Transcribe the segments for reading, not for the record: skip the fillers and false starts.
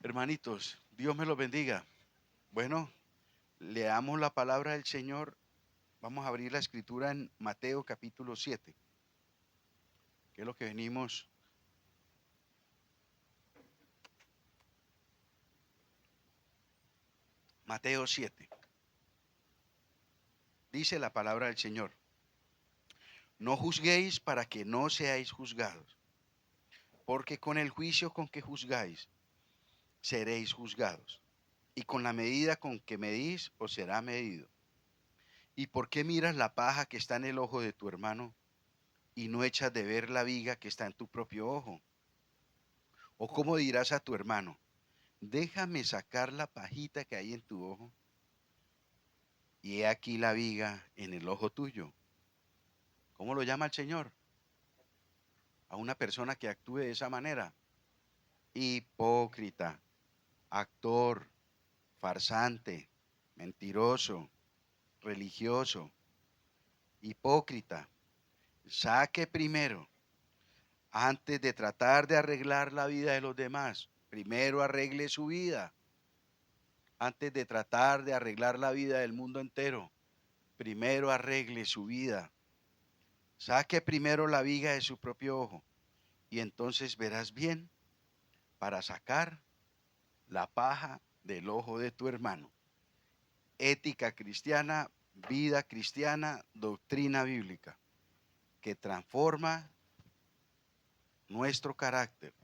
Hermanitos, Dios me los bendiga. Bueno, leamos la palabra del Señor. Vamos a abrir la escritura en Mateo capítulo 7, que es lo que venimos. Mateo 7. Dice la palabra del Señor. No juzguéis para que no seáis juzgados, porque con el juicio con que juzgáis, seréis juzgados, y con la medida con que medís, os será medido. ¿Y por qué miras la paja que está en el ojo de tu hermano, y no echas de ver la viga que está en tu propio ojo? ¿O cómo dirás a tu hermano, déjame sacar la pajita que hay en tu ojo, y he aquí la viga en el ojo tuyo? ¿Cómo lo llama el Señor? A una persona que actúe de esa manera. Hipócrita, actor, farsante, mentiroso, religioso, hipócrita. Saque primero, antes de tratar de arreglar la vida de los demás, primero arregle su vida. Antes de tratar de arreglar la vida del mundo entero, primero arregle su vida. Saque primero la viga de su propio ojo, y entonces verás bien para sacar la paja del ojo de tu hermano. Ética cristiana, vida cristiana, doctrina bíblica, que transforma nuestro carácter.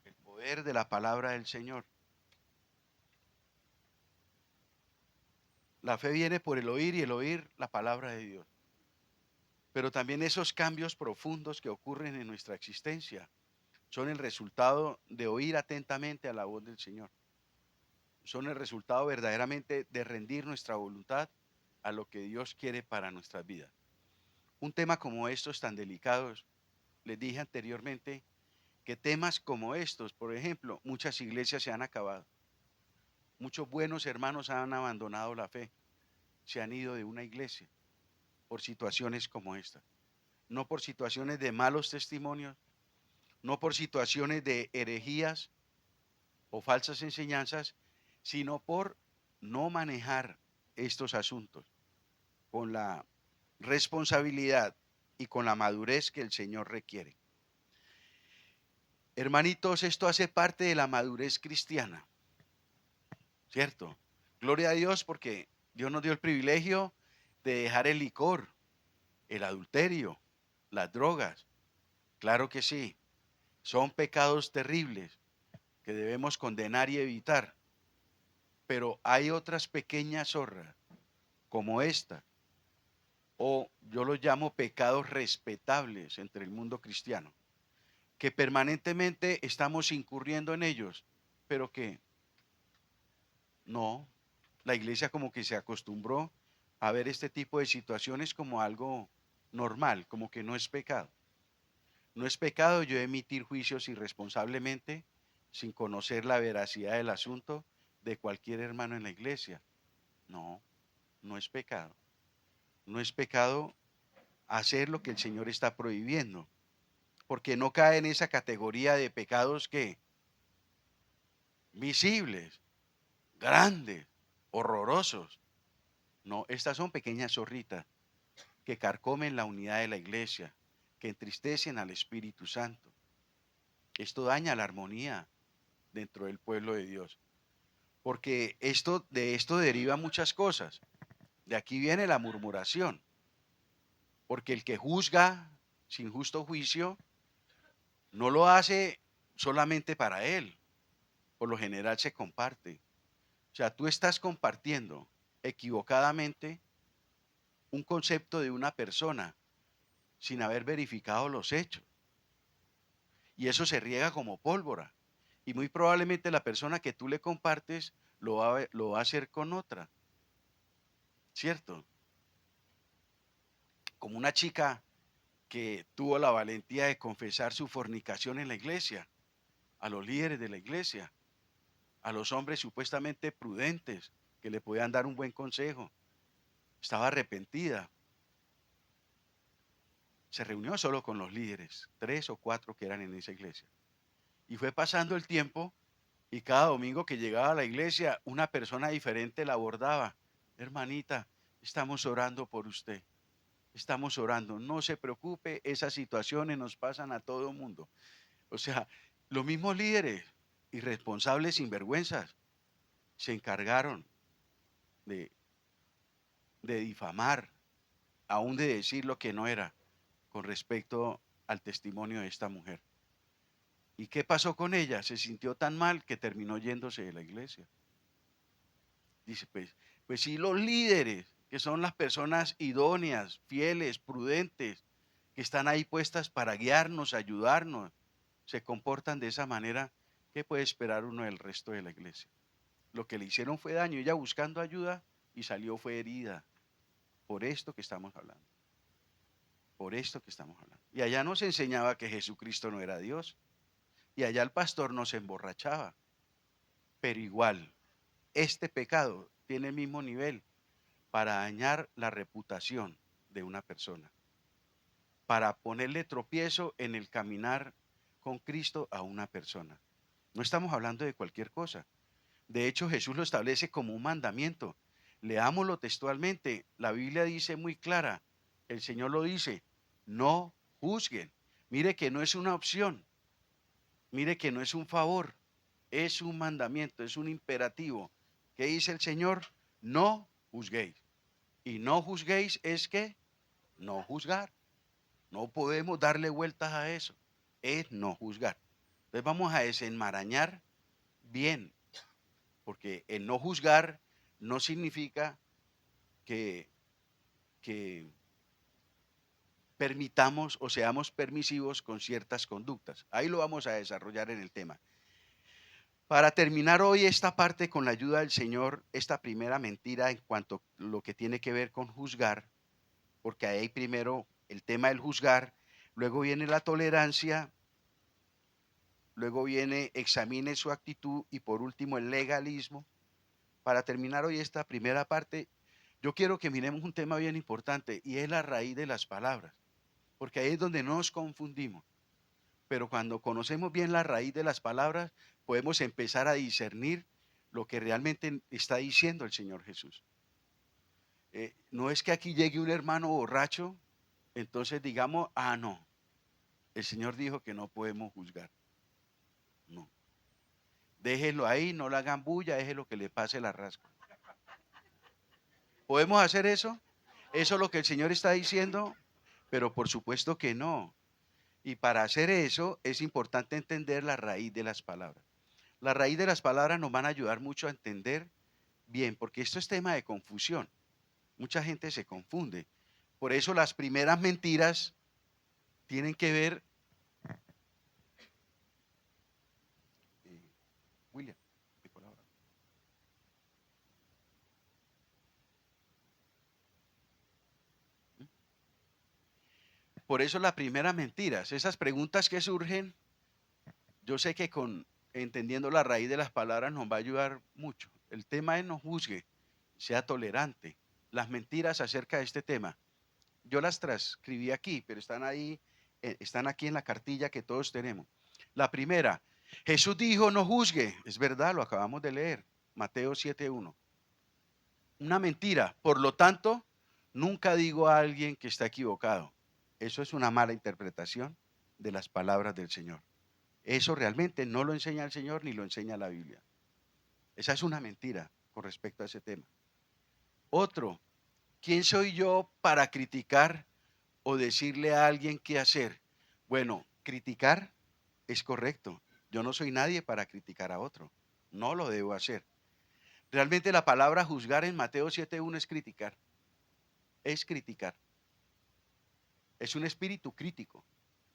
El poder de la palabra del Señor. La fe viene por el oír, y el oír la palabra de Dios. Pero también esos cambios profundos que ocurren en nuestra existencia son el resultado de oír atentamente a la voz del Señor. Son el resultado verdaderamente de rendir nuestra voluntad a lo que Dios quiere para nuestras vidas. Un tema como estos tan delicados, les dije anteriormente que temas como estos, por ejemplo, muchas iglesias se han acabado. Muchos buenos hermanos han abandonado la fe, se han ido de una iglesia por situaciones como esta. No por situaciones de malos testimonios, no por situaciones de herejías o falsas enseñanzas, sino por no manejar estos asuntos con la responsabilidad y con la madurez que el Señor requiere. Hermanitos, esto hace parte de la madurez cristiana, ¿cierto? Gloria a Dios porque Dios nos dio el privilegio de dejar el licor, el adulterio, las drogas. Claro que sí, son pecados terribles que debemos condenar y evitar. Pero hay otras pequeñas zorras como esta, o yo los llamo pecados respetables entre el mundo cristiano, que permanentemente estamos incurriendo en ellos, pero que no, la iglesia como que se acostumbró a ver este tipo de situaciones como algo normal, como que no es pecado. No es pecado yo emitir juicios irresponsablemente sin conocer la veracidad del asunto de cualquier hermano en la iglesia. No, no es pecado. No es pecado hacer lo que el Señor está prohibiendo, porque no cae en esa categoría de pecados que visibles, grandes, horrorosos. No, estas son pequeñas zorritas que carcomen la unidad de la iglesia, que entristecen al Espíritu Santo. Esto daña la armonía dentro del pueblo de Dios, porque de esto deriva muchas cosas. De aquí viene la murmuración, porque el que juzga sin justo juicio no lo hace solamente para él, por lo general se comparte. O sea, tú estás compartiendo equivocadamente un concepto de una persona sin haber verificado los hechos. Y eso se riega como pólvora. Y muy probablemente la persona que tú le compartes lo va a hacer con otra, ¿cierto? Como una chica que tuvo la valentía de confesar su fornicación en la iglesia, a los líderes de la iglesia, a los hombres supuestamente prudentes que le podían dar un buen consejo. Estaba arrepentida. Se reunió solo con los líderes, 3 o 4 que eran en esa iglesia. Y fue pasando el tiempo Y cada domingo que llegaba a la iglesia, una persona diferente la abordaba. Hermanita, estamos orando por usted. Estamos orando. No se preocupe, esas situaciones nos pasan a todo el mundo. O sea, los mismos líderes irresponsables, sinvergüenzas, se encargaron de, de difamar, aún de decir lo que no era con respecto al testimonio de esta mujer. ¿Y qué pasó con ella? Se sintió tan mal que terminó yéndose de la iglesia. Dice, pues sí, los líderes, que son las personas idóneas, fieles, prudentes, que están ahí puestas para guiarnos, ayudarnos, se comportan de esa manera, ¿qué puede esperar uno del resto de la iglesia? Lo que le hicieron fue daño, ella buscando ayuda y salió fue herida. Por esto que estamos hablando. Por esto que estamos hablando. Y allá nos enseñaba que Jesucristo no era Dios. Y allá el pastor nos emborrachaba. Pero igual, este pecado tiene el mismo nivel para dañar la reputación de una persona, para ponerle tropiezo en el caminar con Cristo a una persona. No estamos hablando de cualquier cosa. De hecho, Jesús lo establece como un mandamiento. Leámoslo textualmente. La Biblia dice muy clara, el Señor lo dice, no juzguen. Mire que no es una opción, mire que no es un favor, es un mandamiento, es un imperativo. ¿Qué dice el Señor? No juzguéis. Y no juzguéis es que no juzgar. No podemos darle vueltas a eso. Es no juzgar. Entonces vamos a desenmarañar bien, porque el no juzgar no significa que, que permitamos o seamos permisivos con ciertas conductas. Ahí lo vamos a desarrollar en el tema. Para terminar hoy esta parte con la ayuda del Señor, esta primera mentira en cuanto a lo que tiene que ver con juzgar, porque ahí primero el tema del juzgar, luego viene la tolerancia, luego viene examine su actitud y por último el legalismo. Para terminar hoy esta primera parte, yo quiero que miremos un tema bien importante y es la raíz de las palabras, porque ahí es donde nos confundimos. Pero cuando conocemos bien la raíz de las palabras, podemos empezar a discernir lo que realmente está diciendo el Señor Jesús. No es que aquí llegue un hermano borracho, entonces digamos, no, el Señor dijo que no podemos juzgar. No. Déjenlo ahí, no le hagan bulla, déjenlo que le pase la rasca. ¿Podemos hacer eso? ¿Eso es lo que el Señor está diciendo? Pero por supuesto que no. Y para hacer eso es importante entender la raíz de las palabras. La raíz de las palabras nos van a ayudar mucho a entender bien, porque esto es tema de confusión. Mucha gente se confunde. Por eso las primeras mentiras tienen que ver, William, me colabora. Por eso las primeras mentiras, esas preguntas que surgen, yo sé que con entendiendo la raíz de las palabras nos va a ayudar mucho. El tema es no juzgue, sea tolerante. Las mentiras acerca de este tema, yo las transcribí aquí, pero están ahí, están aquí en la cartilla que todos tenemos. La primera, Jesús dijo no juzgue, es verdad, lo acabamos de leer, Mateo 7:1. Una mentira, por lo tanto, nunca digo a alguien que está equivocado. Eso es una mala interpretación de las palabras del Señor. Eso realmente no lo enseña el Señor ni lo enseña la Biblia. Esa es una mentira con respecto a ese tema. Otro, ¿quién soy yo para criticar o decirle a alguien qué hacer? Bueno, criticar es correcto. Yo no soy nadie para criticar a otro. No lo debo hacer. Realmente la palabra juzgar en Mateo 7:1 es criticar. Es criticar. Es un espíritu crítico,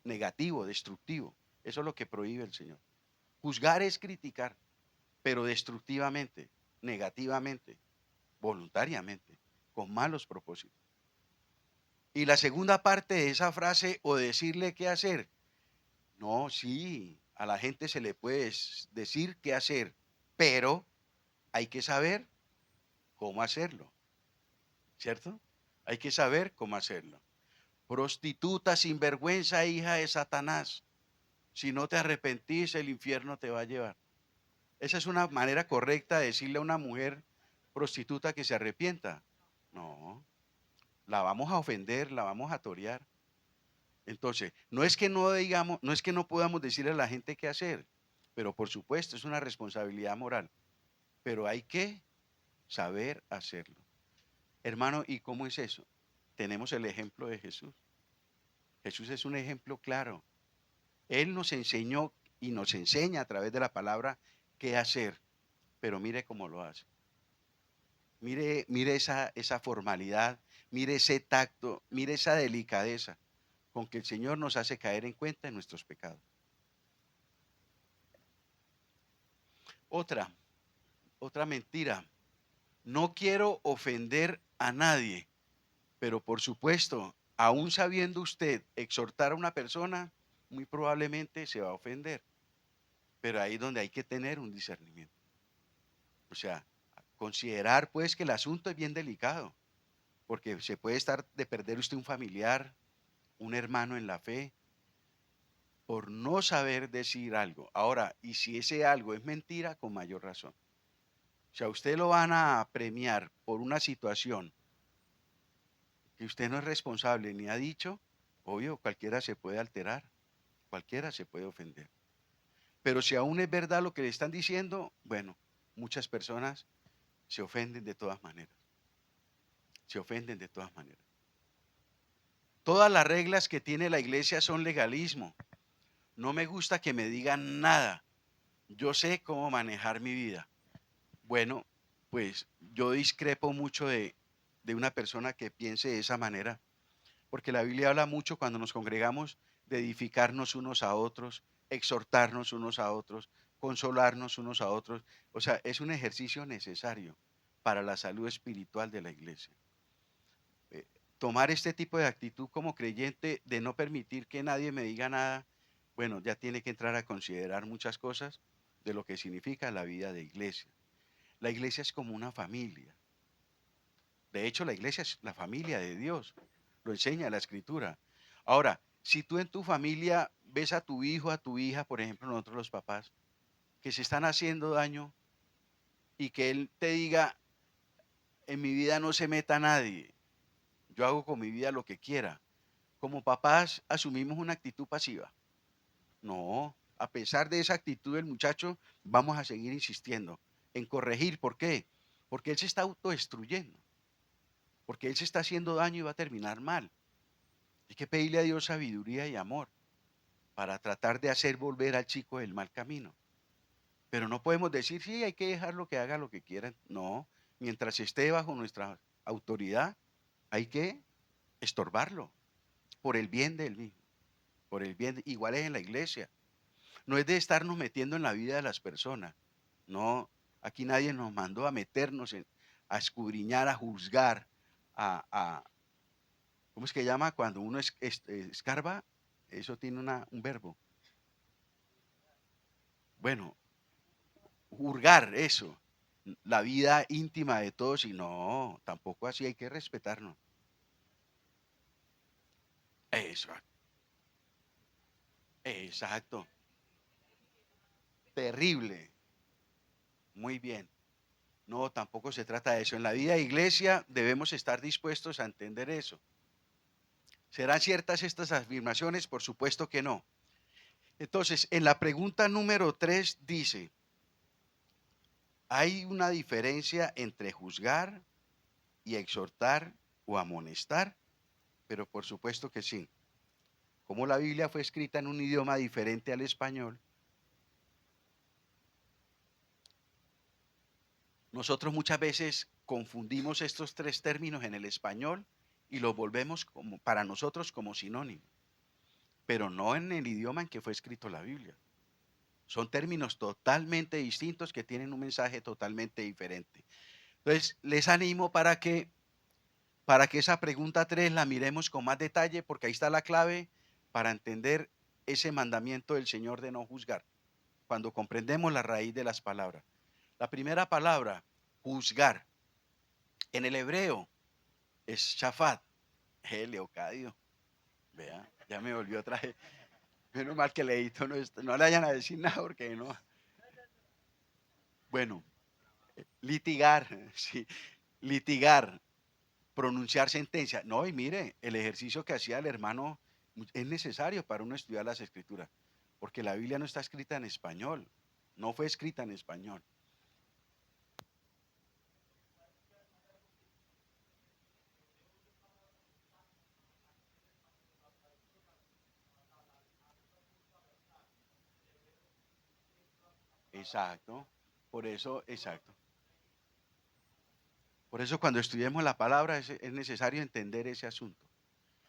negativo, destructivo. Eso es lo que prohíbe el Señor. Juzgar es criticar, pero destructivamente, negativamente, voluntariamente, con malos propósitos. Y la segunda parte de esa frase, o decirle qué hacer. No, sí, a la gente se le puede decir qué hacer, pero hay que saber cómo hacerlo, ¿cierto? Hay que saber cómo hacerlo. Prostituta, sinvergüenza, hija de Satanás. Si no te arrepentís, el infierno te va a llevar. Esa es una manera correcta de decirle a una mujer prostituta que se arrepienta. No, la vamos a ofender, la vamos a torear. Entonces, no es que no digamos, no es que no podamos decirle a la gente qué hacer, pero por supuesto es una responsabilidad moral, pero hay que saber hacerlo. Hermano, ¿y cómo es eso? Tenemos el ejemplo de Jesús. Jesús es un ejemplo claro. Él nos enseñó y nos enseña a través de la palabra qué hacer, pero mire cómo lo hace. Mire esa formalidad, mire ese tacto, mire esa delicadeza con que el Señor nos hace caer en cuenta de nuestros pecados. Otra, otra mentira. No quiero ofender a nadie, pero por supuesto, aún sabiendo usted exhortar a una persona, muy probablemente se va a ofender. Pero ahí es donde hay que tener un discernimiento. O sea, considerar pues que el asunto es bien delicado, porque se puede estar de perder usted un familiar, un hermano en la fe, por no saber decir algo. Ahora, y si ese algo es mentira, con mayor razón. Si a usted lo van a premiar por una situación que usted no es responsable ni ha dicho, obvio, cualquiera se puede alterar, cualquiera se puede ofender. Pero si aún es verdad lo que le están diciendo, bueno, muchas personas se ofenden de todas maneras. Se ofenden de todas maneras. Todas las reglas que tiene la iglesia son legalismo. No me gusta que me digan nada. Yo sé cómo manejar mi vida. Bueno, pues yo discrepo mucho de una persona que piense de esa manera, porque la Biblia habla mucho cuando nos congregamos de edificarnos unos a otros, exhortarnos unos a otros, consolarnos unos a otros. O sea, es un ejercicio necesario para la salud espiritual de la iglesia. Eh, Tomar este tipo de actitud como creyente de no permitir que nadie me diga nada, bueno, ya tiene que entrar a considerar muchas cosas de lo que significa la vida de iglesia. La iglesia es como una familia. De hecho, la iglesia es la familia de Dios. Lo enseña la escritura. Ahora, si tú en tu familia ves a tu hijo, a tu hija, por ejemplo, nosotros los papás, que se están haciendo daño y que él te diga, en mi vida no se meta nadie, yo hago con mi vida lo que quiera. Como papás asumimos una actitud pasiva. No, a pesar de esa actitud del muchacho, vamos a seguir insistiendo en corregir. ¿Por qué? Porque él se está autodestruyendo, porque él se está haciendo daño y va a terminar mal. Hay que pedirle a Dios sabiduría y amor para tratar de hacer volver al chico del mal camino. Pero no podemos decir, sí, hay que dejarlo que haga lo que quiera. No, mientras esté bajo nuestra autoridad, hay que estorbarlo por el bien del mismo, por el bien, igual es en la iglesia. No es de estarnos metiendo en la vida de las personas. No, aquí nadie nos mandó a meternos a escudriñar, a juzgar, a ¿cómo es que llama? Cuando uno escarba, eso tiene un verbo. Bueno, juzgar eso, la vida íntima de todos y no, tampoco así hay que respetarnos. Eso, exacto, terrible, muy bien. No, tampoco se trata de eso. En la vida de iglesia debemos estar dispuestos a entender eso. ¿Serán ciertas estas afirmaciones? Por supuesto que no. Entonces, en la pregunta número 3 dice, ¿hay una diferencia entre juzgar y exhortar o amonestar? Pero por supuesto que sí. Como la Biblia fue escrita en un idioma diferente al español, nosotros muchas veces confundimos estos tres términos en el español y los volvemos como, para nosotros como sinónimos, pero no en el idioma en que fue escrito la Biblia. Son términos totalmente distintos que tienen un mensaje totalmente diferente. Entonces, les animo para que esa pregunta 3 la miremos con más detalle, porque ahí está la clave para entender ese mandamiento del Señor de no juzgar, cuando comprendemos la raíz de las palabras. La primera palabra, juzgar, en el hebreo es shafat, Leocadio. Vea, ya me volvió otra vez. Menos mal que leíto no le vayan a decir nada porque no. Bueno, litigar, sí, litigar, pronunciar sentencia. No, y mire, el ejercicio que hacía el hermano es necesario para uno estudiar las escrituras, porque la Biblia no está escrita en español, no fue escrita en español. Exacto, por eso, exacto. Por eso cuando estudiemos la palabra es necesario entender ese asunto.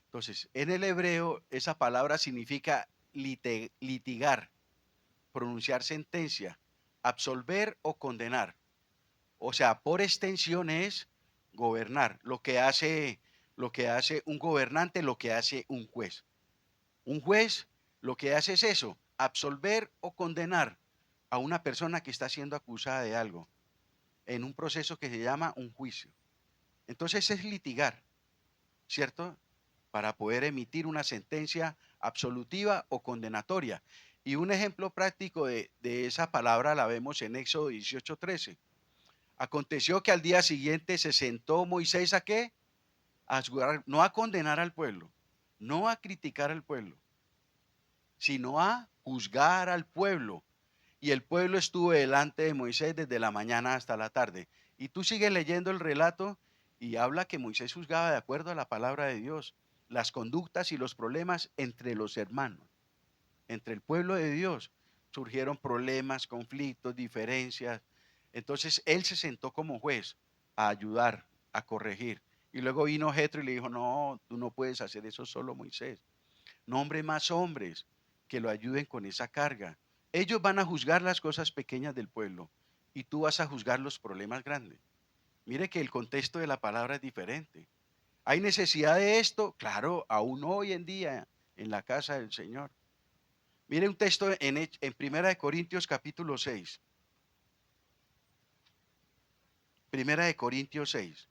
Entonces, en el hebreo esa palabra significa litigar, pronunciar sentencia, absolver o condenar. O sea, por extensión es gobernar, lo que hace un gobernante, lo que hace un juez. Un juez lo que hace es eso, absolver o condenar a una persona que está siendo acusada de algo en un proceso que se llama un juicio. Entonces es litigar, ¿cierto? Para poder emitir una sentencia absolutiva o condenatoria. Y un ejemplo práctico de esa palabra la vemos en Éxodo 18:13. Aconteció que al día siguiente se sentó Moisés a qué? A juzgar, no a condenar al pueblo, no a criticar al pueblo, sino a juzgar al pueblo. Y el pueblo estuvo delante de Moisés desde la mañana hasta la tarde. Y tú sigues leyendo el relato y habla que Moisés juzgaba de acuerdo a la palabra de Dios, las conductas y los problemas entre los hermanos, entre el pueblo de Dios. Surgieron problemas, conflictos, diferencias. Entonces él se sentó como juez a ayudar, a corregir. Y luego vino Jetro y le dijo, no, tú no puedes hacer eso solo, Moisés. Nombre más hombres que lo ayuden con esa carga. Ellos van a juzgar las cosas pequeñas del pueblo y tú vas a juzgar los problemas grandes. Mire que el contexto de la palabra es diferente. ¿Hay necesidad de esto? Claro, aún hoy en día en la casa del Señor. Mire un texto en Primera de Corintios capítulo 6. Primera de Corintios 6.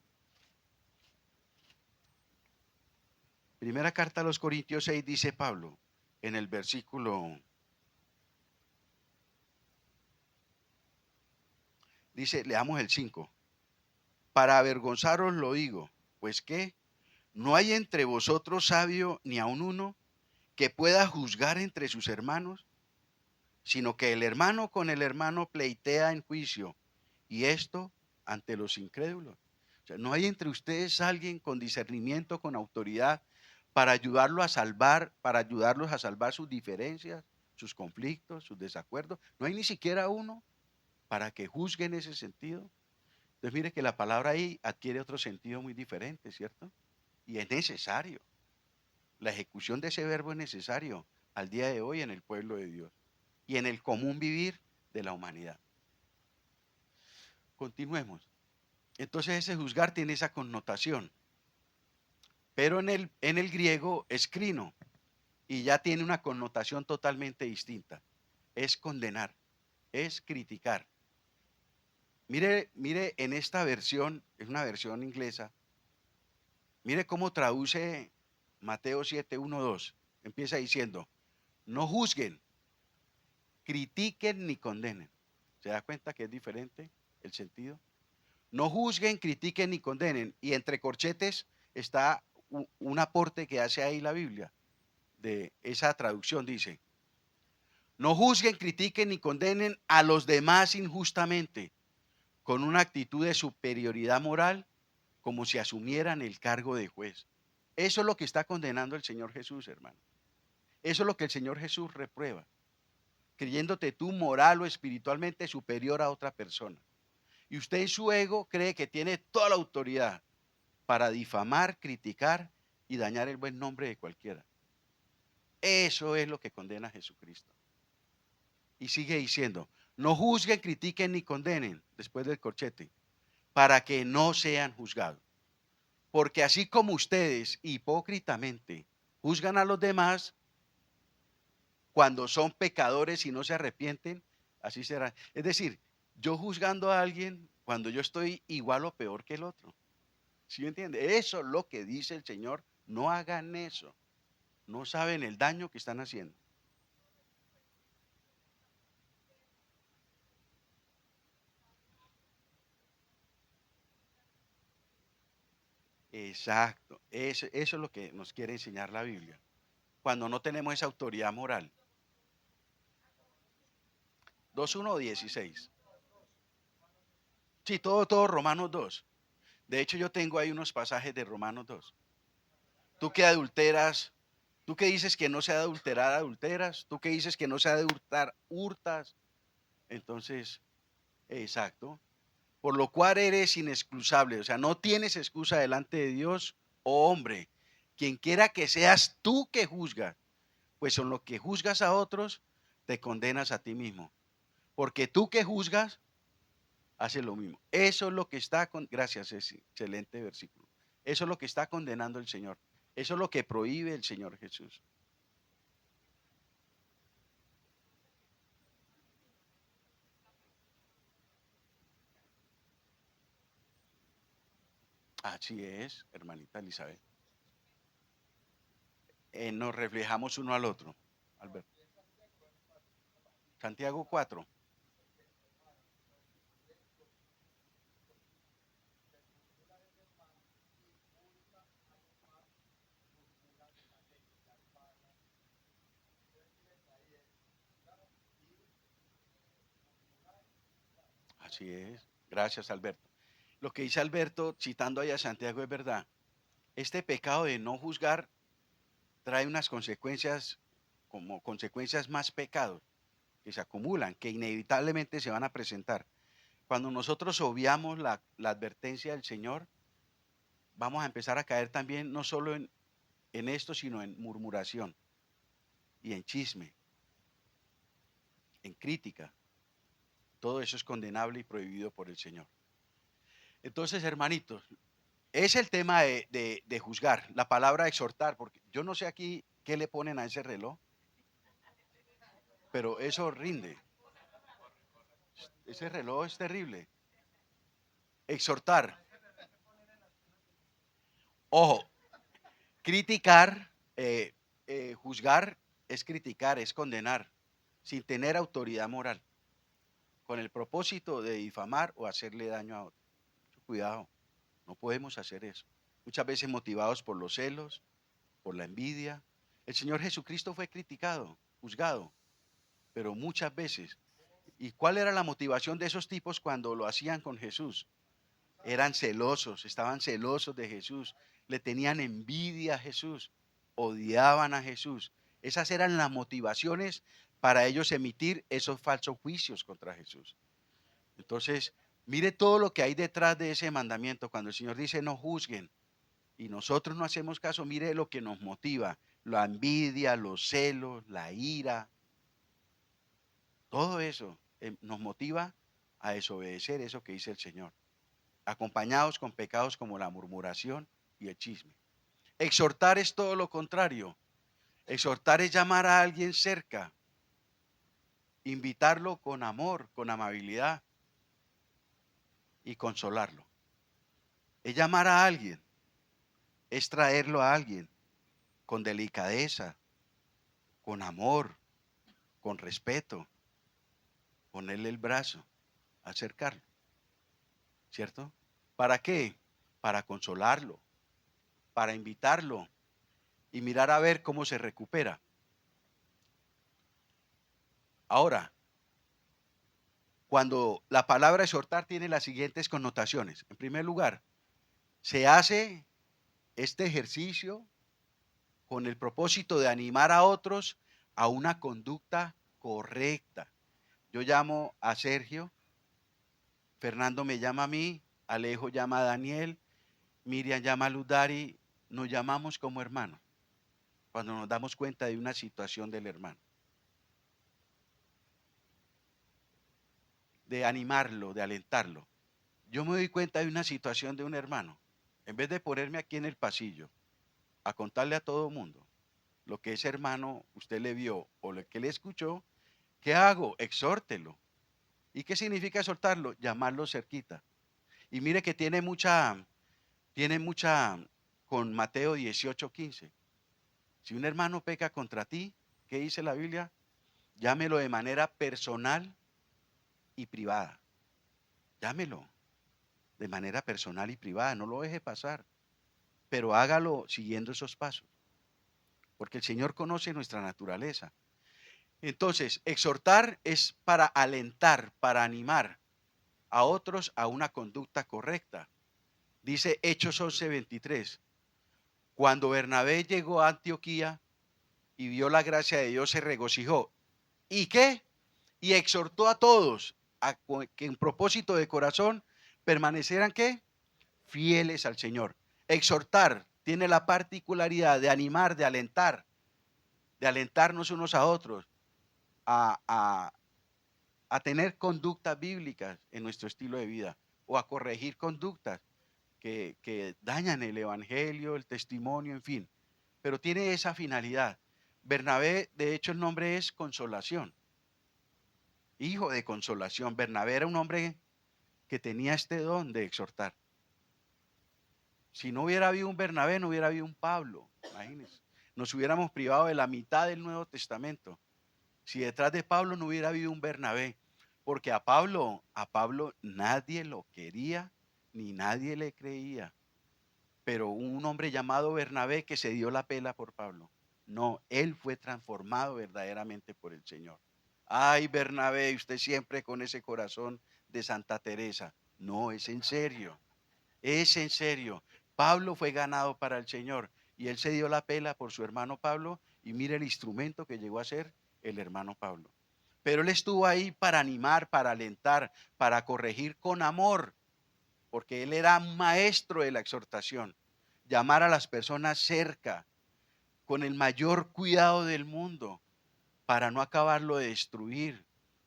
Primera carta a los Corintios 6 dice Pablo en el versículo, dice, leamos el 5. Para avergonzaros lo digo, pues que no hay entre vosotros sabio ni aun uno que pueda juzgar entre sus hermanos, sino que el hermano con el hermano pleitea en juicio, y esto ante los incrédulos. O sea, no hay entre ustedes alguien con discernimiento, con autoridad, para ayudarlo a salvar, para ayudarlos a salvar sus diferencias, sus conflictos, sus desacuerdos. No hay ni siquiera uno para que juzgue en ese sentido. Entonces mire que la palabra ahí adquiere otro sentido muy diferente, ¿cierto? Y es necesario. La ejecución de ese verbo es necesario al día de hoy en el pueblo de Dios y en el común vivir de la humanidad. Continuemos. Entonces ese juzgar tiene esa connotación, pero en el griego es crino y ya tiene una connotación totalmente distinta. Es condenar, es criticar. Mire, mire en esta versión, es una versión inglesa, mire cómo traduce Mateo 7, 1, 2. Empieza diciendo, no juzguen, critiquen ni condenen. ¿Se da cuenta que es diferente el sentido? No juzguen, critiquen ni condenen. Y entre corchetes está un aporte que hace ahí la Biblia de esa traducción. Dice, no juzguen, critiquen ni condenen a los demás injustamente, con una actitud de superioridad moral, como si asumieran el cargo de juez. Eso es lo que está condenando el Señor Jesús, hermano. Eso es lo que el Señor Jesús reprueba, creyéndote tú moral o espiritualmente superior a otra persona. Y usted en su ego cree que tiene toda la autoridad para difamar, criticar y dañar el buen nombre de cualquiera. Eso es lo que condena a Jesucristo. Y sigue diciendo, no juzguen, critiquen ni condenen, después del corchete, para que no sean juzgados. Porque así como ustedes hipócritamente juzgan a los demás cuando son pecadores y no se arrepienten, así será. Es decir, yo juzgando a alguien cuando yo estoy igual o peor que el otro. ¿Sí me entiende? Eso es lo que dice el Señor. No hagan eso. No saben el daño que están haciendo. Exacto. Eso es lo que nos quiere enseñar la Biblia. Cuando no tenemos esa autoridad moral. 2:1 o 16. Sí, todo Romanos 2. De hecho, yo tengo ahí unos pasajes de Romanos 2. Tú que adulteras, tú que dices que no se ha de adulterar, adulteras. Tú que dices que no se ha de hurtar, hurtas. Entonces, exacto. Por lo cual eres inexcusable. O sea, no tienes excusa delante de Dios, oh hombre. Quien quiera que seas tú que juzgas, pues con lo que juzgas a otros, te condenas a ti mismo. Porque tú que juzgas, haces lo mismo. Eso es lo que está con, gracias, es excelente versículo. Eso es lo que está condenando el Señor. Eso es lo que prohíbe el Señor Jesús. Así es, hermanita Elizabeth. Nos reflejamos uno al otro. Alberto. Santiago 4. Así es. Gracias, Alberto. Lo que dice Alberto, citando ahí a Santiago, es verdad. Este pecado de no juzgar trae unas consecuencias, como consecuencias más pecados que se acumulan, que inevitablemente se van a presentar. Cuando nosotros obviamos la advertencia del Señor, vamos a empezar a caer también no solo en esto, sino en murmuración y en chisme, en crítica. Todo eso es condenable y prohibido por el Señor. Entonces, hermanitos, es el tema de juzgar, la palabra exhortar, porque yo no sé aquí qué le ponen a ese reloj, pero eso rinde. Ese reloj es terrible. Exhortar. Ojo, criticar, juzgar es criticar, es condenar, sin tener autoridad moral, con el propósito de difamar o hacerle daño a otro. Mucho cuidado, no podemos hacer eso. Muchas veces motivados por los celos, por la envidia. El Señor Jesucristo fue criticado, juzgado, pero muchas veces. ¿Y cuál era la motivación de esos tipos cuando lo hacían con Jesús? Eran celosos, estaban celosos de Jesús, le tenían envidia a Jesús, odiaban a Jesús. Esas eran las motivaciones para ellos emitir esos falsos juicios contra Jesús. Entonces, mire todo lo que hay detrás de ese mandamiento. Cuando el Señor dice no juzguen y nosotros no hacemos caso, mire lo que nos motiva. La envidia, los celos, la ira, todo eso nos motiva a desobedecer eso que dice el Señor, acompañados con pecados como la murmuración y el chisme. Exhortar es todo lo contrario. Exhortar es llamar a alguien cerca, invitarlo con amor, con amabilidad y consolarlo. Es llamar a alguien, es traerlo a alguien con delicadeza, con amor, con respeto, ponerle el brazo, acercarlo, ¿cierto? ¿Para qué? Para consolarlo, para invitarlo y mirar a ver cómo se recupera. Ahora, cuando la palabra exhortar tiene las siguientes connotaciones. En primer lugar, se hace este ejercicio con el propósito de animar a otros a una conducta correcta. Yo llamo a Sergio, Fernando me llama a mí, Alejo llama a Daniel, Miriam llama a Ludari, nos llamamos como hermanos cuando nos damos cuenta de una situación del hermano, de animarlo, de alentarlo. Yo me doy cuenta de una situación de un hermano, en vez de ponerme aquí en el pasillo a contarle a todo el mundo lo que ese hermano usted le vio o lo que le escuchó, ¿qué hago? Exhórtelo. ¿Y qué significa exhortarlo? Llamarlo cerquita. Y mire que tiene mucha con Mateo 18:15. Si un hermano peca contra ti, ¿qué dice la Biblia? Llámelo de manera personal y privada. Llámelo de manera personal y privada, no lo deje pasar. pero hágalo siguiendo esos pasos, porque el Señor conoce nuestra naturaleza. Entonces, exhortar es para alentar, para animar a otros a una conducta correcta. Dice Hechos 11:23. Cuando Bernabé llegó a Antioquía y vio la gracia de Dios, se regocijó. ¿Y qué? Y exhortó a todos a que en propósito de corazón permanecieran ¿qué? Fieles al Señor. Exhortar tiene la particularidad de animar, de alentarnos unos a otros a, a, a tener conductas bíblicas en nuestro estilo de vida o a corregir conductas que dañan el evangelio, el testimonio, en fin. Pero tiene esa finalidad. Bernabé, de hecho, el nombre es consolación, hijo de consolación. Bernabé era un hombre que tenía este don de exhortar. Si no hubiera habido un Bernabé, no hubiera habido un Pablo. Imagínense. Nos hubiéramos privado de la mitad del Nuevo Testamento. Si detrás de Pablo no hubiera habido un Bernabé. Porque a Pablo nadie lo quería ni nadie le creía. Pero un hombre llamado Bernabé que se dio la pela por Pablo. No, él fue transformado verdaderamente por el Señor. Ay, Bernabé, usted siempre con ese corazón de Santa Teresa. No, es en serio. Es en serio. Pablo fue ganado para el Señor y él se dio la pela por su hermano Pablo y mire el instrumento que llegó a ser el hermano Pablo. Pero él estuvo ahí para animar, para alentar, para corregir con amor, porque él era maestro de la exhortación. Llamar a las personas cerca, con el mayor cuidado del mundo, para no acabarlo de destruir,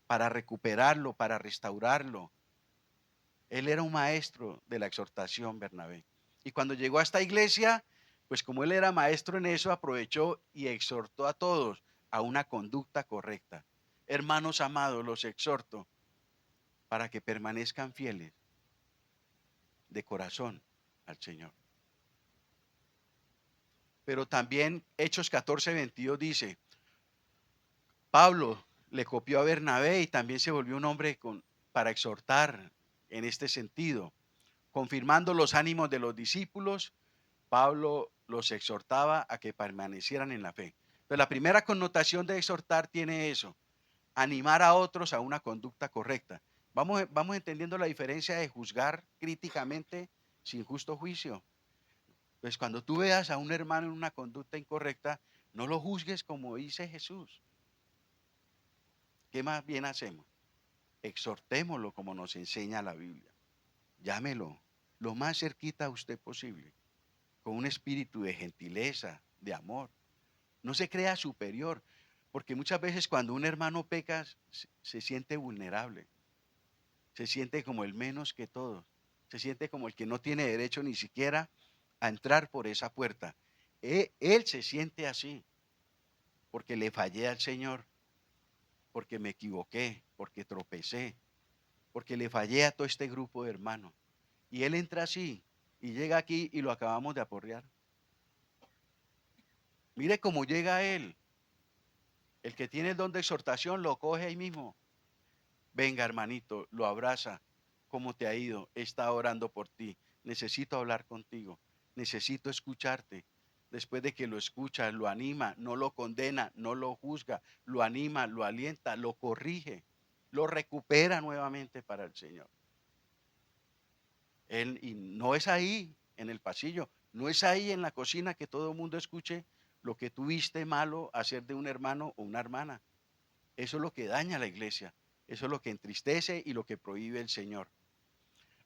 para recuperarlo, para restaurarlo. Él era un maestro de la exhortación, Bernabé. Y cuando llegó a esta iglesia, pues como él era maestro en eso, aprovechó y exhortó a todos a una conducta correcta. Hermanos amados, los exhorto para que permanezcan fieles de corazón al Señor. Pero también Hechos 14:22 dice, Pablo le copió a Bernabé y también se volvió un hombre para exhortar en este sentido, confirmando los ánimos de los discípulos. Pablo los exhortaba a que permanecieran en la fe. Entonces, la primera connotación de exhortar tiene eso, animar a otros a una conducta correcta. Vamos entendiendo la diferencia de juzgar críticamente sin justo juicio. Pues cuando tú veas a un hermano en una conducta incorrecta, no lo juzgues como dice Jesús. ¿Qué más bien hacemos? Exhortémoslo como nos enseña la Biblia. Llámelo lo más cerquita a usted posible, con un espíritu de gentileza, de amor. No se crea superior, porque muchas veces cuando un hermano peca, se siente vulnerable, se siente como el menos que todos, se siente como el que no tiene derecho ni siquiera a entrar por esa puerta. Él se siente así, porque le fallé al Señor, porque me equivoqué, porque tropecé, porque le fallé a todo este grupo de hermanos. Y él entra así y llega aquí y lo acabamos de aporrear. Mire cómo llega él. El que tiene el don de exhortación lo coge ahí mismo. Venga, hermanito, lo abraza. ¿Cómo te ha ido? Está orando por ti. Necesito hablar contigo. Necesito escucharte. Después de que lo escucha, lo anima, no lo condena, no lo juzga, lo anima, lo alienta, lo corrige, lo recupera nuevamente para el Señor. Y no es ahí en el pasillo, no es ahí en la cocina que todo el mundo escuche lo que tuviste malo hacer de un hermano o una hermana. Eso es lo que daña a la iglesia, eso es lo que entristece y lo que prohíbe el Señor.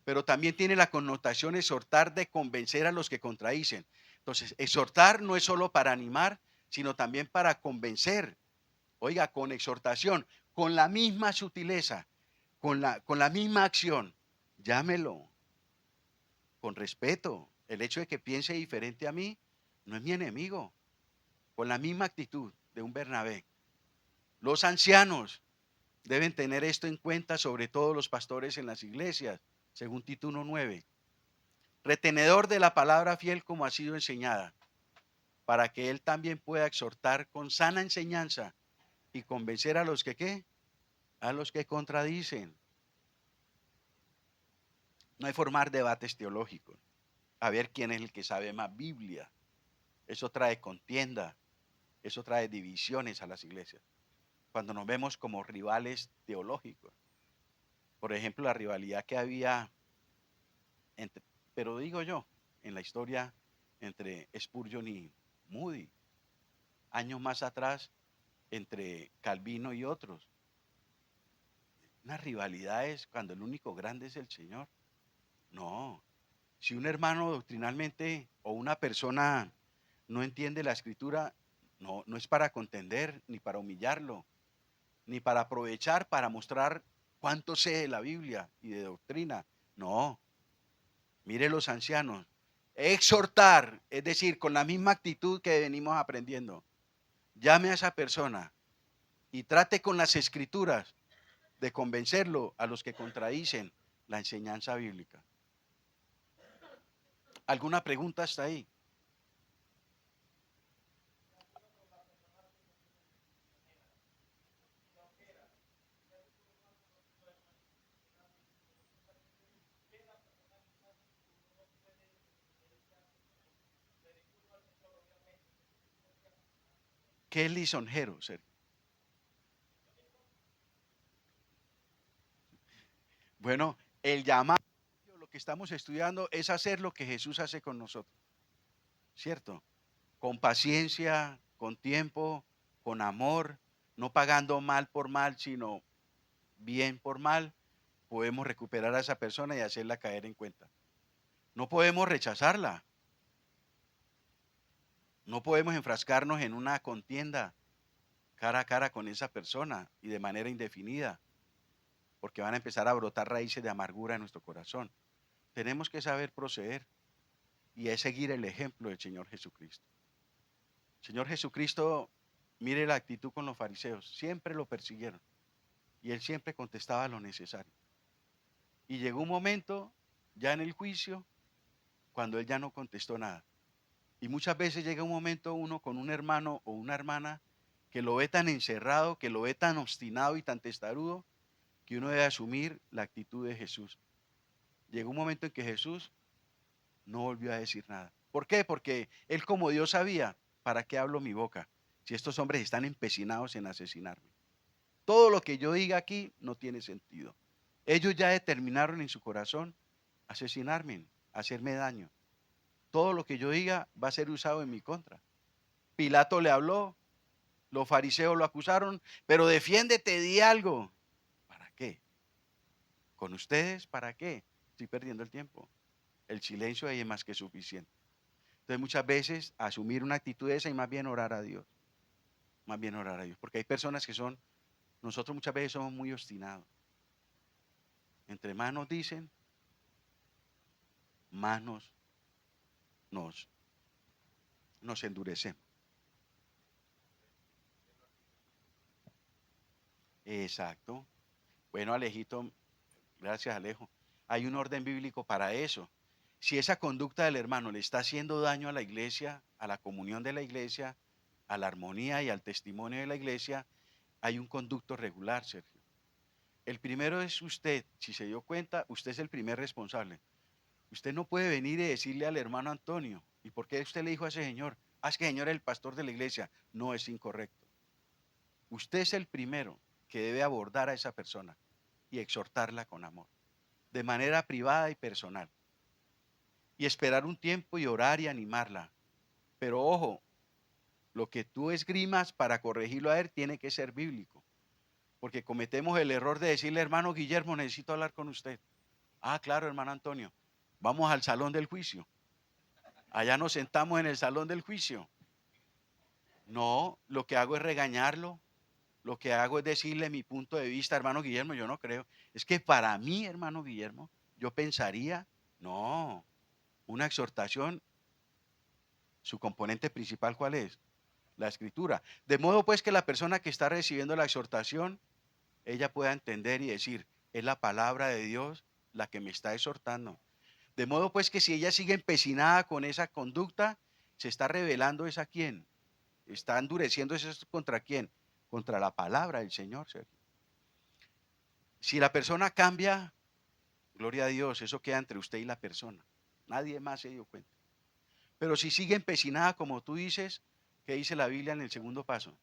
Pero también tiene la connotación exhortar de convencer a los que contradicen. Entonces, exhortar no es solo para animar, sino también para convencer. Oiga, con exhortación, con la misma sutileza, con la misma acción. Llámelo, con respeto. El hecho de que piense diferente a mí no es mi enemigo. Con la misma actitud de un Bernabé. Los ancianos deben tener esto en cuenta, sobre todo los pastores en las iglesias, según Tito 1:9. Retenedor de la palabra fiel como ha sido enseñada, para que él también pueda exhortar con sana enseñanza y convencer a los que ¿qué? A los que contradicen. No hay formar debates teológicos. a ver quién es el que sabe más Biblia. Eso trae contienda, eso trae divisiones a las iglesias. Cuando nos vemos como rivales teológicos. Por ejemplo, la rivalidad que había entre, pero digo yo, en la historia entre Spurgeon y Moody, años más atrás, entre Calvino y otros. Unas rivalidades cuando el único grande es el Señor. No, si un hermano doctrinalmente o una persona no entiende la escritura, no es para contender, ni para humillarlo, ni para aprovechar para mostrar cuánto sé de la Biblia y de doctrina. No, mire los ancianos. Exhortar, es decir, con la misma actitud que venimos aprendiendo. Llame a esa persona y trate con las escrituras de convencerlo a los que contradicen la enseñanza bíblica. ¿Alguna pregunta hasta ahí? ¿Qué es lisonjero, Sergio? Bueno, el llamado, lo que estamos estudiando es hacer lo que Jesús hace con nosotros, ¿cierto? Con paciencia, con tiempo, con amor, no pagando mal por mal, sino bien por mal, podemos recuperar a esa persona y hacerla caer en cuenta. No podemos rechazarla, no podemos enfrascarnos en una contienda cara a cara con esa persona y de manera indefinida, porque van a empezar a brotar raíces de amargura en nuestro corazón. Tenemos que saber proceder y es seguir el ejemplo del Señor Jesucristo. Señor Jesucristo, mire la actitud con los fariseos, siempre lo persiguieron y él siempre contestaba lo necesario. Y llegó un momento, ya en el juicio, cuando él ya no contestó nada. Y muchas veces llega un momento uno con un hermano o una hermana que lo ve tan encerrado, que lo ve tan obstinado y tan testarudo, que uno debe asumir la actitud de Jesús. Llegó un momento en que Jesús no volvió a decir nada. ¿Por qué? Porque él como Dios sabía, ¿para qué hablo mi boca? Si estos hombres están empecinados en asesinarme. Todo lo que yo diga aquí no tiene sentido. Ellos ya determinaron en su corazón asesinarme, hacerme daño. Todo lo que yo diga va a ser usado en mi contra. Pilato le habló, los fariseos lo acusaron, pero defiéndete, di algo. ¿Para qué? ¿Con ustedes? ¿Para qué? Estoy perdiendo el tiempo. El silencio ahí es más que suficiente. Entonces muchas veces asumir una actitud de esa y más bien orar a Dios. Más bien orar a Dios. Porque hay personas que son, nosotros muchas veces somos muy obstinados. Entre más nos dicen, más nos, nos endurecemos. Exacto. Bueno, Alejito, gracias Alejo. Hay un orden bíblico para eso. Si esa conducta del hermano le está haciendo daño a la iglesia, a la comunión de la iglesia, a la armonía y al testimonio de la iglesia, hay un conducto regular, Sergio. El primero es usted. Si se dio cuenta, usted es el primer responsable. Usted no puede venir y decirle al hermano Antonio, ¿y por qué usted le dijo a ese señor? Ah, es que el señor es el pastor de la iglesia. No, es incorrecto. Usted es el primero que debe abordar a esa persona y exhortarla con amor, de manera privada y personal. Y esperar un tiempo y orar y animarla. Pero ojo, lo que tú esgrimas para corregirlo a él tiene que ser bíblico. Porque cometemos el error de decirle, hermano Guillermo, necesito hablar con usted. Ah, claro, hermano Antonio. Vamos al salón del juicio. Allá nos sentamos en el salón del juicio. No, lo que hago es regañarlo. Lo que hago es decirle mi punto de vista, hermano Guillermo, yo no creo. Es que para mí, hermano Guillermo, yo pensaría, no, una exhortación, su componente principal, ¿cuál es? La escritura. De modo pues que la persona que está recibiendo la exhortación, ella pueda entender y decir, es la palabra de Dios la que me está exhortando. De modo pues que si ella sigue empecinada con esa conducta, se está rebelando es a quién. Está endureciéndose contra quién. Contra la palabra del Señor, Sergio. Si la persona cambia, gloria a Dios, eso queda entre usted y la persona. Nadie más se dio cuenta. Pero si sigue empecinada, como tú dices, ¿qué dice la Biblia en el segundo paso?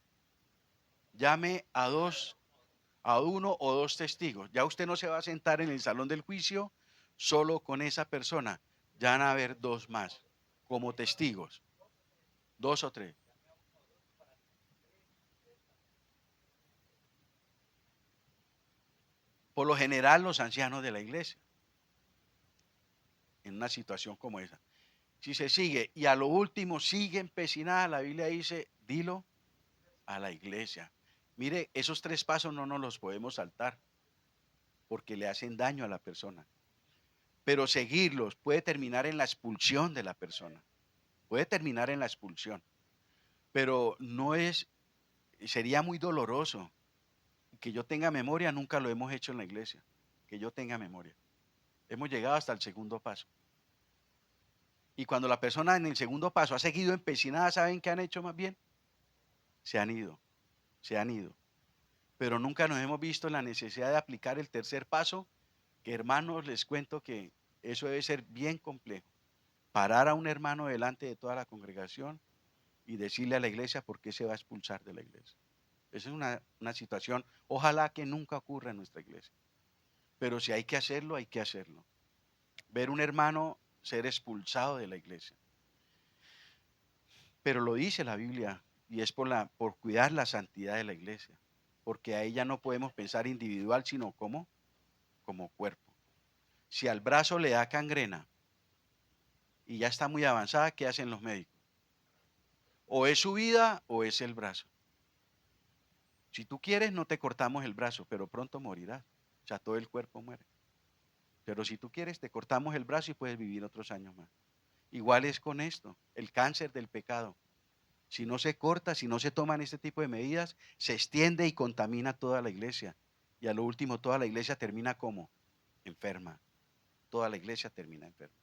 Llame a uno o dos testigos. Ya usted no se va a sentar en el salón del juicio solo con esa persona. Ya van a haber dos más como testigos. Dos o tres. Por lo general, los ancianos de la iglesia, en una situación como esa. Si se sigue y a lo último sigue empecinada, la Biblia dice, dilo a la iglesia. Mire, esos tres pasos no nos los podemos saltar porque le hacen daño a la persona. Pero seguirlos puede terminar en la expulsión de la persona. Puede terminar en la expulsión. Pero no es, sería muy doloroso. Que yo tenga memoria, nunca lo hemos hecho en la iglesia. Que yo tenga memoria. Hemos llegado hasta el segundo paso. Y cuando la persona en el segundo paso ha seguido empecinada, ¿saben qué han hecho más bien? Se han ido, se han ido. Pero nunca nos hemos visto en la necesidad de aplicar el tercer paso, que hermanos, les cuento que eso debe ser bien complejo. Parar a un hermano delante de toda la congregación y decirle a la iglesia por qué se va a expulsar de la iglesia. Esa es una situación, ojalá que nunca ocurra en nuestra iglesia. Pero si hay que hacerlo, hay que hacerlo. Ver un hermano ser expulsado de la iglesia. Pero lo dice la Biblia y es por cuidar la santidad de la iglesia. Porque a ella no podemos pensar individual, sino como cuerpo. Si al brazo le da gangrena y ya está muy avanzada, ¿qué hacen los médicos? O es su vida o es el brazo. Si tú quieres, no te cortamos el brazo, pero pronto morirás. O sea, todo el cuerpo muere. Pero si tú quieres, te cortamos el brazo y puedes vivir otros años más. Igual es con esto, el cáncer del pecado. Si no se corta, si no se toman este tipo de medidas, se extiende y contamina toda la iglesia. Y a lo último, toda la iglesia termina como enferma. Toda la iglesia termina enferma.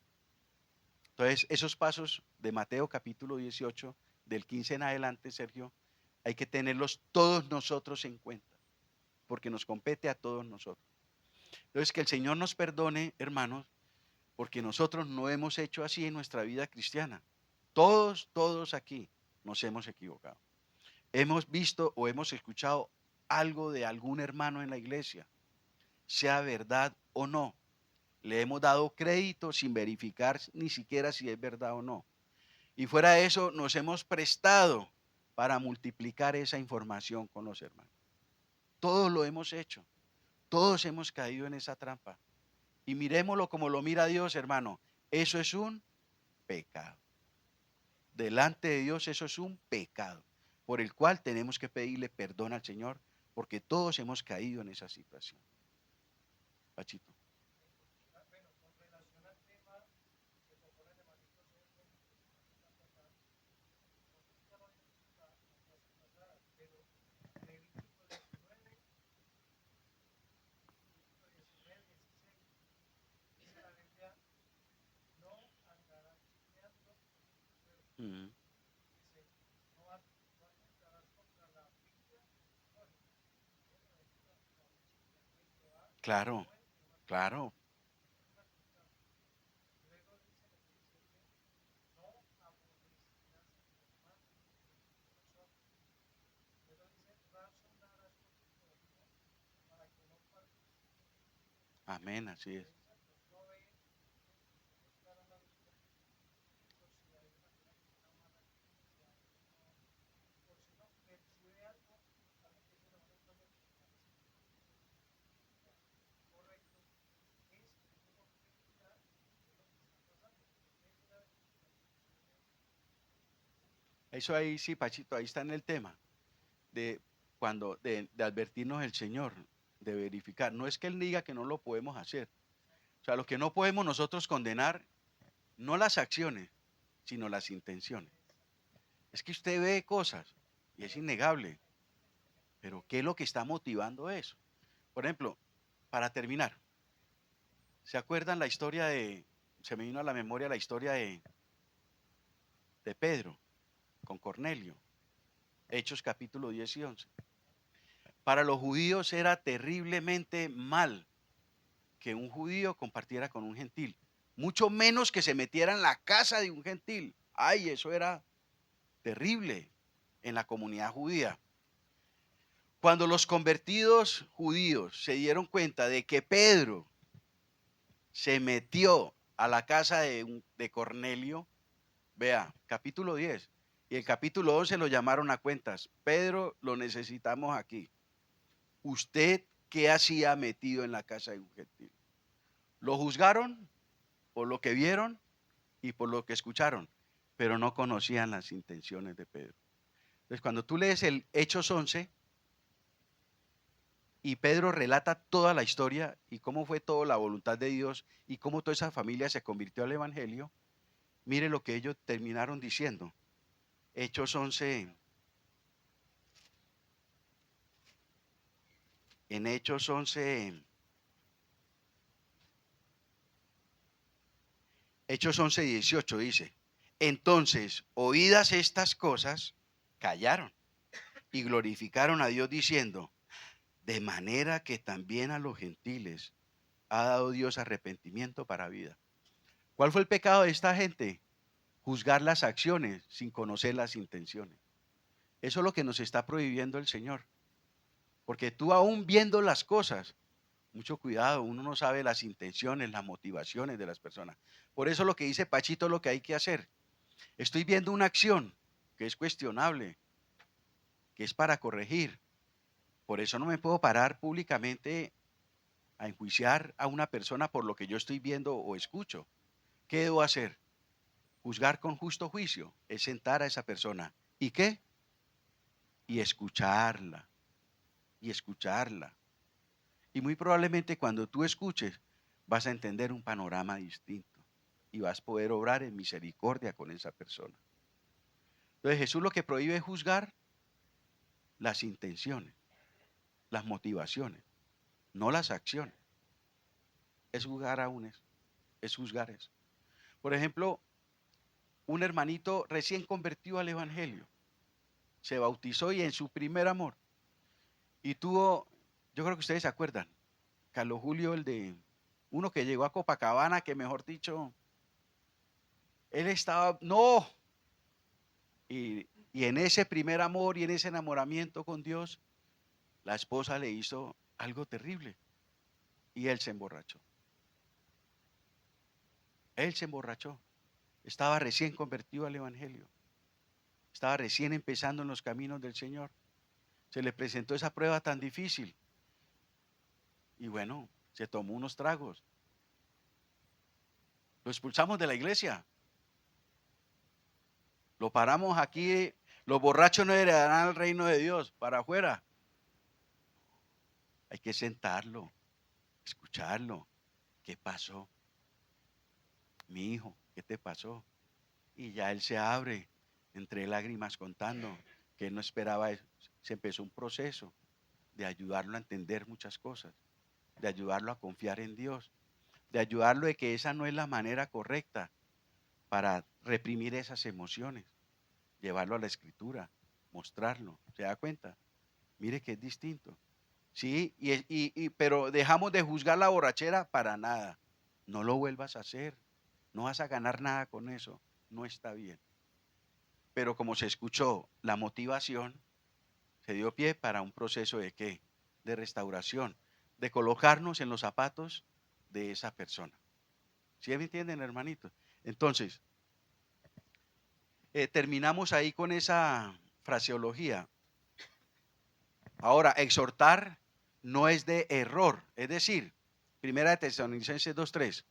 Entonces, esos pasos de Mateo capítulo 18, del 15 en adelante, Sergio, hay que tenerlos todos nosotros en cuenta, porque nos compete a todos nosotros. Entonces, que el Señor nos perdone, hermanos, porque nosotros no hemos hecho así en nuestra vida cristiana. Todos aquí nos hemos equivocado. Hemos visto o hemos escuchado algo de algún hermano en la iglesia, sea verdad o no. Le hemos dado crédito sin verificar ni siquiera si es verdad o no. Y fuera de eso, nos hemos prestado para multiplicar esa información con los hermanos. Todos lo hemos hecho. Todos hemos caído en esa trampa. Y miremoslo como lo mira Dios, hermano. Eso es un pecado. Delante de Dios eso es un pecado, por el cual tenemos que pedirle perdón al Señor, porque todos hemos caído en esa situación. Pachito. Mm, claro, claro. Amén, así es. Eso ahí sí, Pachito, ahí está en el tema de de advertirnos el Señor, de verificar. No es que Él diga que no lo podemos hacer. O sea, lo que no podemos nosotros condenar, no las acciones, sino las intenciones. Es que usted ve cosas y es innegable, pero ¿qué es lo que está motivando eso? Por ejemplo, para terminar, ¿se acuerdan la historia se me vino a la memoria la historia de Pedro con Cornelio, Hechos capítulo 10 y 11? Para los judíos era terriblemente mal que un judío compartiera con un gentil. mucho menos que se metiera en la casa de un gentil. Ay, eso era terrible en la comunidad judía. Cuando los convertidos judíos se dieron cuenta de que Pedro se metió a la casa de Cornelio, vea, capítulo 10, y el capítulo 11 lo llamaron a cuentas. Pedro, lo necesitamos aquí. ¿Usted qué hacía metido en la casa de un gentil? Lo juzgaron por lo que vieron y por lo que escucharon, pero no conocían las intenciones de Pedro. Entonces, cuando tú lees el Hechos 11 y Pedro relata toda la historia y cómo fue toda la voluntad de Dios y cómo toda esa familia se convirtió al Evangelio, mire lo que ellos terminaron diciendo. Hechos 11, en Hechos 11, Hechos 11, 18 dice, entonces, oídas estas cosas, callaron y glorificaron a Dios diciendo, de manera que también a los gentiles ha dado Dios arrepentimiento para vida. ¿Cuál fue el pecado de esta gente? Juzgar las acciones sin conocer las intenciones. Eso es lo que nos está prohibiendo el Señor. Porque tú aún viendo las cosas, mucho cuidado, uno no sabe las intenciones, las motivaciones de las personas. Por eso lo que dice Pachito es lo que hay que hacer. Estoy viendo una acción que es cuestionable, que es para corregir. Por eso no me puedo parar públicamente a enjuiciar a una persona por lo que yo estoy viendo o escucho. ¿Qué debo hacer? Juzgar con justo juicio es sentar a esa persona. ¿Y qué? Y escucharla, y escucharla. Y muy probablemente cuando tú escuches vas a entender un panorama distinto y vas a poder obrar en misericordia con esa persona. Entonces Jesús lo que prohíbe es juzgar las intenciones, las motivaciones, no las acciones. Es juzgar aún eso, es juzgar eso. Por ejemplo, un hermanito recién convertido al Evangelio, se bautizó y en su primer amor, y tuvo, yo creo que ustedes se acuerdan, Carlos Julio, el de uno que llegó a Copacabana, que mejor dicho, él estaba, no, y en ese primer amor y en ese enamoramiento con Dios, la esposa le hizo algo terrible y él se emborrachó. Él se emborrachó. Estaba recién convertido al Evangelio. Estaba recién empezando en los caminos del Señor. Se le presentó esa prueba tan difícil. Y bueno, se tomó unos tragos. Lo expulsamos de la iglesia. Lo paramos aquí. Los borrachos no heredarán el reino de Dios. Para afuera. Hay que sentarlo, escucharlo. ¿Qué pasó? Mi hijo, ¿qué te pasó? Y ya él se abre entre lágrimas contando que él no esperaba eso. Se empezó un proceso de ayudarlo a entender muchas cosas, de ayudarlo a confiar en Dios, de ayudarlo de que esa no es la manera correcta para reprimir esas emociones, llevarlo a la escritura, mostrarlo. ¿Se da cuenta? Mire que es distinto. Sí, pero dejamos de juzgar la borrachera para nada. No lo vuelvas a hacer. No vas a ganar nada con eso. No está bien. Pero como se escuchó la motivación, se dio pie para un proceso de ¿qué? De restauración, de colocarnos en los zapatos de esa persona. ¿Sí me entienden, hermanitos? Entonces, terminamos ahí con esa fraseología. Ahora, exhortar no es de error, es decir, Primera de Tesalonicenses 2:3,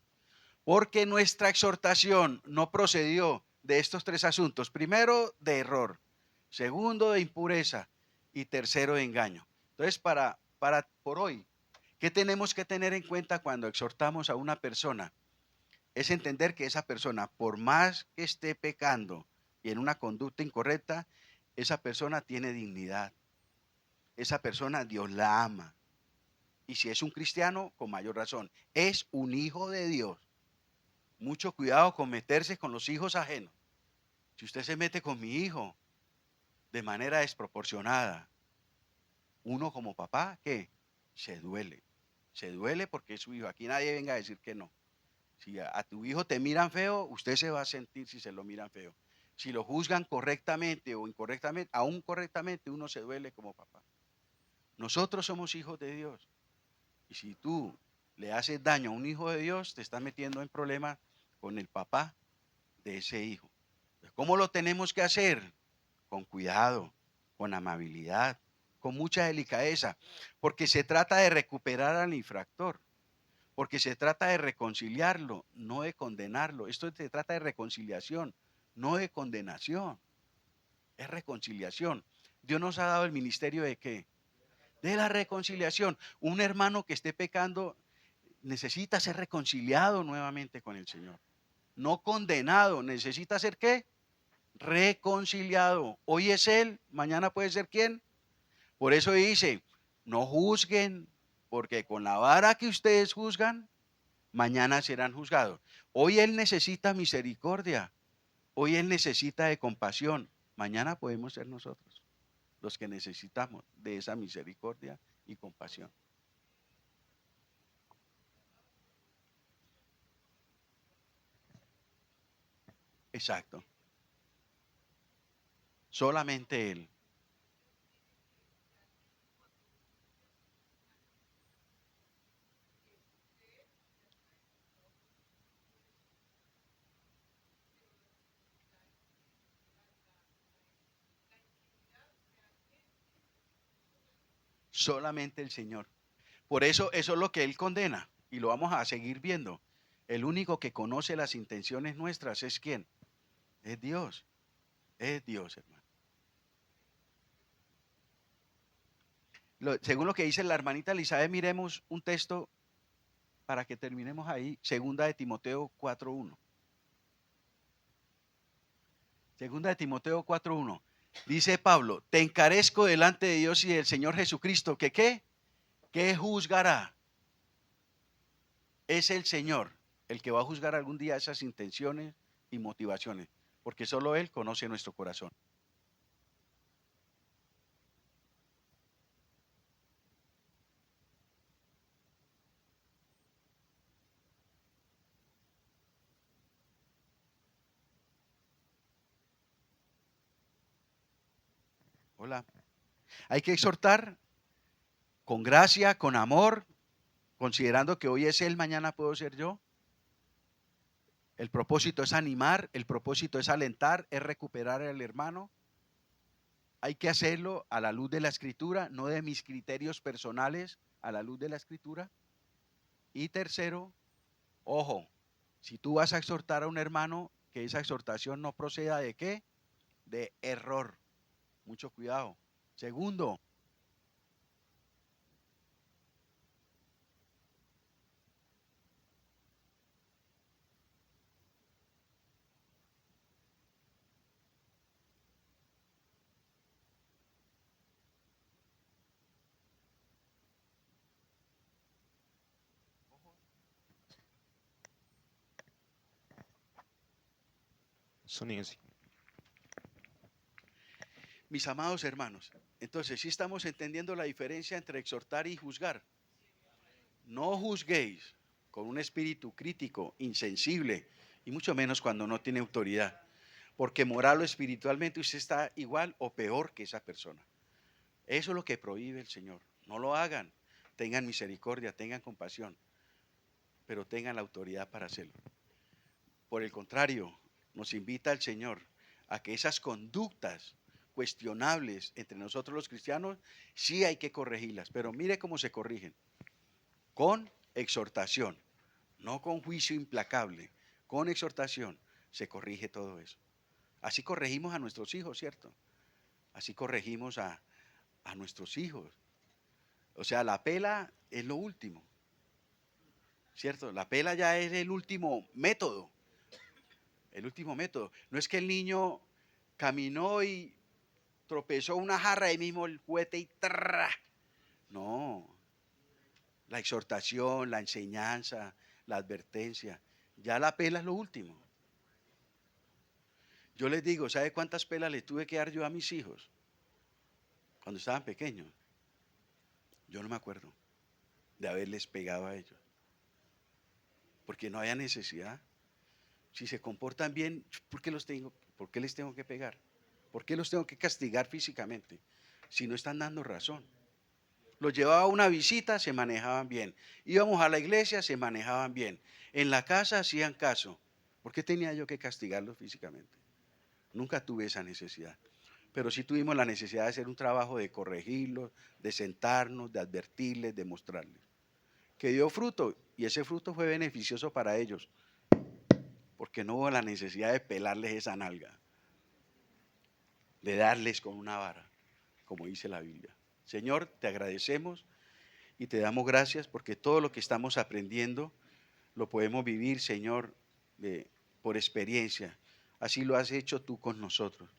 porque nuestra exhortación no procedió de estos tres asuntos. Primero, de error. Segundo, de impureza. Y tercero, de engaño. Entonces, por hoy, ¿qué tenemos que tener en cuenta cuando exhortamos a una persona? Es entender que esa persona, por más que esté pecando y en una conducta incorrecta, esa persona tiene dignidad. Esa persona Dios la ama. Y si es un cristiano, con mayor razón, es un hijo de Dios. Mucho cuidado con meterse con los hijos ajenos. Si usted se mete con mi hijo de manera desproporcionada, uno como papá, ¿qué? Se duele. Se duele porque es su hijo. Aquí nadie venga a decir que no. Si a tu hijo te miran feo, usted se va a sentir si se lo miran feo. Si lo juzgan correctamente o incorrectamente, aún correctamente, uno se duele como papá. Nosotros somos hijos de Dios. Y si tú le haces daño a un hijo de Dios, te estás metiendo en problemas con el papá de ese hijo. ¿Cómo lo tenemos que hacer? Con cuidado, con amabilidad, con mucha delicadeza, porque se trata de recuperar al infractor, porque se trata de reconciliarlo, no de condenarlo. Esto se trata de reconciliación, no de condenación. Es reconciliación. Dios nos ha dado el ministerio de ¿qué? De la reconciliación. Un hermano que esté pecando necesita ser reconciliado nuevamente con el Señor. No condenado, necesita ser ¿qué? Reconciliado. Hoy es él, mañana puede ser quién. Por eso dice, no juzguen, porque con la vara que ustedes juzgan, mañana serán juzgados. Hoy él necesita misericordia, hoy él necesita de compasión, mañana podemos ser nosotros los que necesitamos de esa misericordia y compasión. Exacto, solamente él. Solamente el Señor. Por eso, eso es lo que Él condena y lo vamos a seguir viendo. El único que conoce las intenciones nuestras es quién? Es Dios. Es Dios, hermano. Según lo que dice la hermanita Elizabeth, miremos un texto para que terminemos ahí. Segunda de Timoteo 4.1. Segunda de Timoteo 4.1. Dice Pablo, te encarezco delante de Dios y del Señor Jesucristo, que ¿qué? ¿Qué juzgará? Es el Señor el que va a juzgar algún día esas intenciones y motivaciones, porque solo Él conoce nuestro corazón. Hola. Hay que exhortar con gracia, con amor, considerando que hoy es Él, mañana puedo ser yo. El propósito es animar, el propósito es alentar, es recuperar al hermano. Hay que hacerlo a la luz de la escritura, no de mis criterios personales, a la luz de la escritura. Y tercero, ojo, si tú vas a exhortar a un hermano, que esa exhortación no proceda de qué? De error. Mucho cuidado. Segundo, Sonido así. mis amados hermanos, entonces sí estamos entendiendo la diferencia entre exhortar y juzgar. No juzguéis con un espíritu crítico, insensible, y mucho menos cuando no tiene autoridad, porque moral o espiritualmente usted está igual o peor que esa persona. Eso es lo que prohíbe el Señor. No lo hagan. Tengan misericordia, tengan compasión, pero tengan la autoridad para hacerlo. Por el contrario, nos invita el Señor a que esas conductas cuestionables entre nosotros los cristianos, sí hay que corregirlas, pero mire cómo se corrigen. Con exhortación, no con juicio implacable, con exhortación se corrige todo eso. Así corregimos a nuestros hijos, ¿cierto? Así corregimos a nuestros hijos. O sea, la pela es lo último, ¿cierto? La pela ya es el último método, el último método. No es que el niño caminó y tropezó una jarra y mismo el juguete y ¡tra! No, la exhortación, la enseñanza, la advertencia. Ya la pela es lo último. Yo les digo, ¿sabe cuántas pelas le tuve que dar yo a mis hijos cuando estaban pequeños? Yo no me acuerdo de haberles pegado a ellos. porque no haya necesidad. Si se comportan bien, ¿por qué les tengo que pegar? ¿Por qué los tengo que castigar físicamente? Si no están dando razón. Los llevaba a una visita, se manejaban bien. Íbamos a la iglesia, se manejaban bien. En la casa hacían caso. ¿Por qué tenía yo que castigarlos físicamente? Nunca tuve esa necesidad. Pero sí tuvimos la necesidad de hacer un trabajo de corregirlos, de sentarnos, de advertirles, de mostrarles. Que dio fruto y ese fruto fue beneficioso para ellos, porque no hubo la necesidad de pelarles esa nalga, de darles con una vara, como dice la Biblia. Señor, te agradecemos y te damos gracias porque todo lo que estamos aprendiendo lo podemos vivir, Señor, por experiencia. Así lo has hecho tú con nosotros.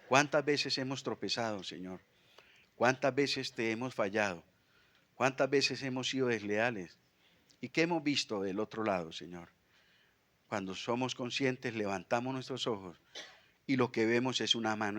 ¿Cuántas veces hemos tropezado, Señor? ¿Cuántas veces te hemos fallado? ¿Cuántas veces hemos sido desleales? ¿Y qué hemos visto del otro lado, Señor? Cuando somos conscientes, levantamos nuestros ojos y lo que vemos es una mano